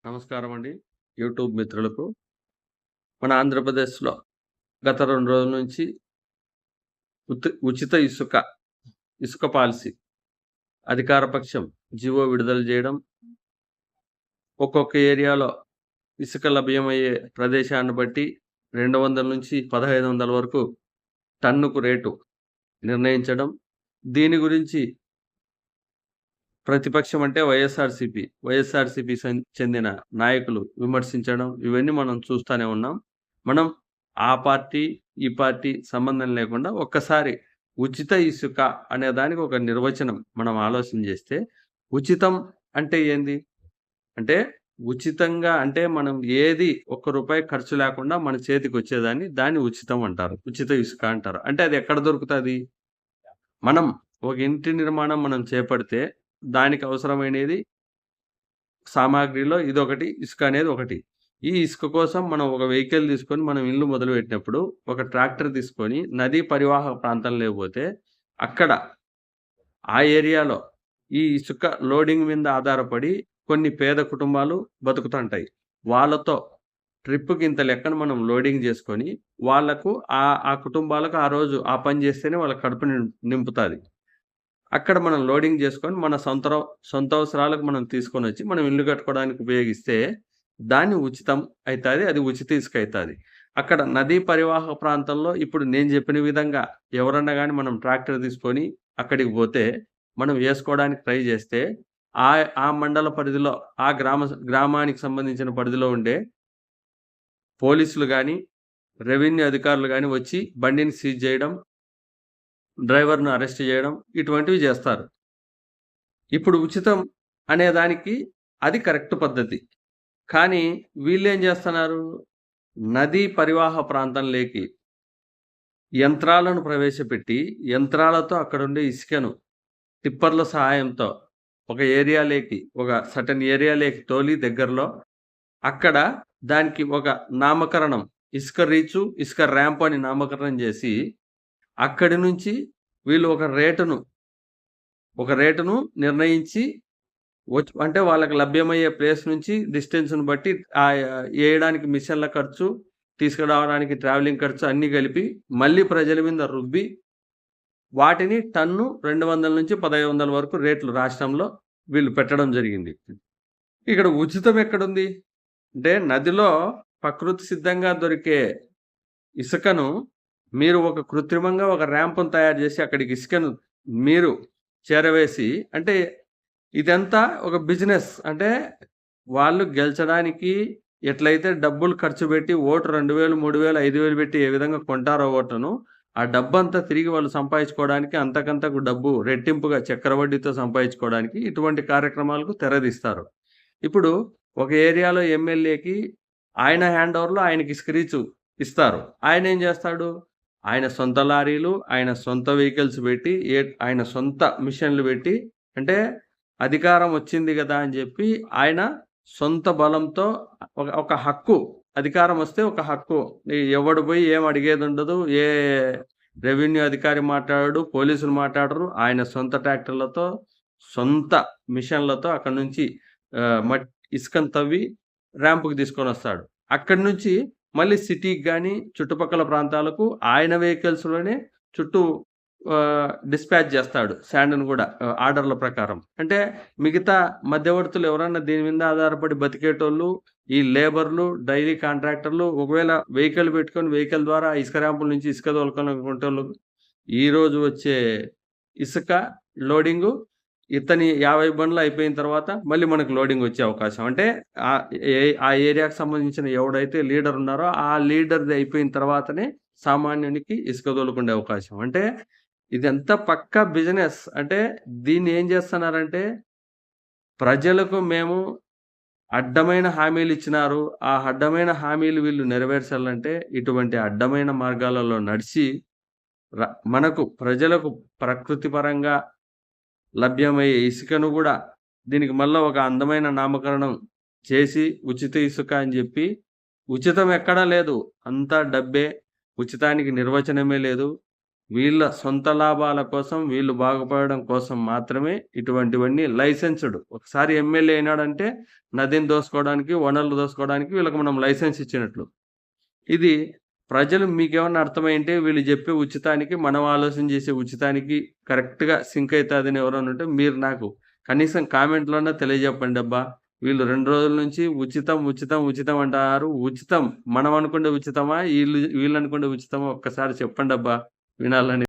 నమస్కారం అండి. యూట్యూబ్ మిత్రులకు. మన ఆంధ్రప్రదేశ్‌లో గత 2 రోజుల నుంచి ఉచిత ఇసుక పాలసీ అధికార పక్షం జీవో విడుదల చేయడం, ఒక్కొక్క ఏరియాలో ఇసుక లభ్యమయ్యే ప్రదేశాన్ని బట్టి 200-1500 వరకు టన్నుకు రేటు నిర్ణయించడం. దీని గురించి ప్రతిపక్షం అంటే వైఎస్ఆర్‌సీపీ చెందిన నాయకులు విమర్శించడం ఇవన్నీ మనం చూస్తానే ఉన్నాం. మనం ఆ పార్టీ, ఈ పార్టీ సంబంధం లేకుండా ఒక్కసారి ఉచిత ఇసుక అనే దానికి ఒక నిర్వచనం మనం ఆలోచన చేస్తే, ఉచితం అంటే ఏంది? అంటే ఉచితంగా అంటే మనం ఏది ఒక్క రూపాయి ఖర్చు లేకుండా మన చేతికొచ్చేదాన్ని దాన్ని ఉచితం అంటారు. ఉచిత ఇసుక అంటారు. అంటే అది ఎక్కడ దొరుకుతది? మనం ఒక ఇంటి నిర్మాణం మనం చేపడితే దానికి అవసరమైనది సామాగ్రిలో ఇదొకటి, ఇసుక అనేది ఒకటి. ఈ ఇసుక కోసం మనం ఒక వెహికల్ తీసుకొని మనం ఇల్లు మొదలుపెట్టినప్పుడు, ఒక ట్రాక్టర్ తీసుకొని నదీ పరివాహక ప్రాంతంలోకి పోతే, అక్కడ ఆ ఏరియాలో ఈ ఇసుక లోడింగ్ మీద ఆధారపడి కొన్ని పేద కుటుంబాలు బతుకుతుంటాయి. వాళ్ళతో ట్రిప్‌కి ఇంత లెక్కన మనం లోడింగ్ చేసుకొని, వాళ్ళకు ఆ కుటుంబాలకు ఆ రోజు ఆ పని చేస్తేనే వాళ్ళ కడుపు నింపుతాది. అక్కడ మనం లోడింగ్ చేసుకొని మన సొంత అవసరాలకు మనం తీసుకొనొచ్చి మనం ఇల్లు కట్టుకోవడానికి ఉపయోగిస్తే దాన్ని ఉచితం అయితాది. అది ఉచిత ఇసుక అయితాది. అక్కడ నదీ పరివాహక ప్రాంతంలో ఇప్పుడు నేను చెప్పిన విధంగా ఎవరన్నా గాని మనం ట్రాక్టర్ తీసుకొని అక్కడికి పోతే మనం ఏసుకోవడానికి ట్రై చేస్తే ఆ మండల పరిధిలో ఆ గ్రామానికి సంబంధించిన పరిధిలో ఉండే పోలీసులు గాని, రెవెన్యూ అధికారులు గాని వచ్చి బండిని సీజ్ చేయడం, డ్రైవర్‌ను అరెస్ట్ చేయడం ఇటువంటివి చేస్తారు. ఇప్పుడు ఉచితం అనే దానికి అది కరెక్ట్ పద్ధతి. కానీ వీళ్ళేం జేస్తన్నారు, నదీ పరివాహ ప్రాంతంలేకి యంత్రాలను ప్రవేశపెట్టి, యంత్రాలతో అక్కడుండే ఇసుకను టిప్పర్ల సహాయంతో ఒక సర్టెన్ ఏరియాలోకి తోలి దగ్గరలో అక్కడ దానికి ఒక నామకరణం ఇసుక రీచు, ఇసుక ర్యాంప్ అని నామకరణం జేసి, అక్కడి నుంచి వీళ్ళు ఒక రేటును నిర్ణయించి అంటే వాళ్ళకి లభ్యమయ్యే ప్లేస్ నుంచి డిస్టెన్స్‌ని బట్టి ఏయడానికి మిషన్‌ల ఖర్చు, తీసుకురావడానికి ట్రావెలింగ్ ఖర్చు అన్నీ కలిపి మళ్ళీ ప్రజల మీద రుబ్బి వాటిని టన్ను 200-1500 వరకు రేట్లు రాష్ట్రంలో వీళ్ళు పెట్టడం జరిగింది. ఇక్కడ ఉచితం ఎక్కడుంది? అంటే నదిలో ప్రకృతి సిద్ధంగా దొరికే ఇసుకను మీరు ఒక కృత్రిమంగా ఒక ర్యాంప్‌ని తయారు చేసి అక్కడికి ఇసుకను మీరు చేరవేసి అంటే ఇదంతా ఒక బిజినెస్. అంటే వాళ్ళు గెలిచడానికి ఎట్లయితే డబ్బులు ఖర్చు పెట్టి ఓటు 2000, 3000, 5000 పెట్టి ఏ విధంగా కొంటారో ఓటును, ఆ డబ్బంతా తిరిగి వాళ్ళు సంపాదించుకోవడానికి అంతకంతకు డబ్బు రెట్టింపుగా చక్రవడ్డీతో సంపాదించుకోవడానికి ఇటువంటి కార్యక్రమాలకు తెరదీస్తారు. ఇప్పుడు ఒక ఏరియాలో ఎమ్మెల్యేకి ఆయన హ్యాండ్ ఓవర్‌లో ఆయనకి ఇసుక రీచు ఇస్తారు. ఆయనేం చేస్తాడు? ఆయన సొంత లారీలు, ఆయన సొంత వెహికల్స్ పెట్టి, ఆయన సొంత మిషన్‌లు పెట్టి అంటే అధికారం వచ్చింది గదా! అని జెప్పి ఆయన సొంత బలంతో ఒక హక్కు అధికారం వస్తే ఒక హక్కు. ఎవడు పోయి ఏం అడిగేదుండదు. ఏ రెవెన్యూ అధికారి మాట్లాడడు, పోలీసులు మాట్లాడరు. ఆయన సొంత ట్రాక్టర్‌లతో, సొంత మిషన్‌లతో అక్కడి నుంచి ఇసుకను తవ్వి ర్యాంప్‌కి తీసుకొనొస్తాడు. అక్కడి నుంచి మళ్ళీ సిటీకి గాని, చుట్టుపక్కల ప్రాంతాలకు ఆయన వెహికల్స్‌లోనే చుట్టూ డిస్పాచ్ చేస్తాడు. శాండ్‌ని గూడా ఆర్డర్‌ల ప్రకారం. అంటే మిగతా మధ్యవర్తులు ఎవరన్నా దీని మీద ఆధారపడి బతికేటోళ్ళు, ఈ లేబర్‌లు, డైలీ కాంట్రాక్టర్‌లు ఒకవేళ వెహికల్ పెట్టుకొని వెహికల్ ద్వారా ఇసుక ర్యాంపుల నుంచి ఇసుక తోలుకొనుకుంటోళ్ళు ఈరోజు వచ్చే ఇసుక లోడింగు ఇతని 50 బండ్లు అయిపోయిన తర్వాత మళ్ళీ మనకు లోడింగ్ వచ్చే అవకాశం. అంటే ఆ ఏరియాకి సంబంధించిన ఎవడైతే లీడర్ ఉన్నారో ఆ లీడర్‌ది అయిపోయిన తర్వాతనే సామాన్యునికి ఇసుక తోలుకునే అవకాశం. అంటే ఇదంతా పక్కా బిజినెస్. అంటే దీన్ని ఏం చేస్తున్నారంటే ప్రజలకు మేము అడ్డమైన హామీలిచ్చినారు. ఆ అడ్డమైన హామీలు వీళ్ళు నెరవేర్చాలంటే ఇటువంటి అడ్డమైన మార్గాలలో నడిచి మనకు ప్రజలకు ప్రకృతి పరంగా లభ్యమయ్యే ఇసుకను గూడా దీనికి మళ్ళా ఒక అందమైన నామకరణం చేసి ఉచిత ఇసుక అని జెప్పి ఉచితం ఎక్కడా లేదు. అంతా డబ్బే. ఉచితానికి నిర్వచనమే లేదు. వీళ్ళ సొంత లాభాల కోసం, వీళ్ళు బాగుపడడం కోసం మాత్రమే ఇటువంటివన్నీ లైసెన్స్‌డ్. ఒకసారి ఎమ్మెల్యే అయినాడంటే నదిని దోసుకోవడానికి, వనరులు దోసుకోవడానికి వీళ్ళకి మనం లైసెన్స్ ఇచ్చినట్లు. ఇది ప్రజలు మీకేమన్నా అర్థమైంటే వీళ్ళు జెప్పే ఉచితానికి, మనం ఆలోచన చేసే ఉచితానికి కరెక్ట్‌గా సింక్ అయితాదని ఎవరైనా ఉంటే మీరు నాకు కనీసం కామెంట్‌లోనా తెలియజెప్పండబ్బా! వీళ్ళు 2 రోజుల నుంచి ఉచితం, ఉచితం, ఉచితం అంటారు. ఉచితం మనం అనుకునే ఉచితమా? వీళ్ళనుకునే ఉచితమా? ఒక్కసారి చెప్పండబ్బా! వినాలని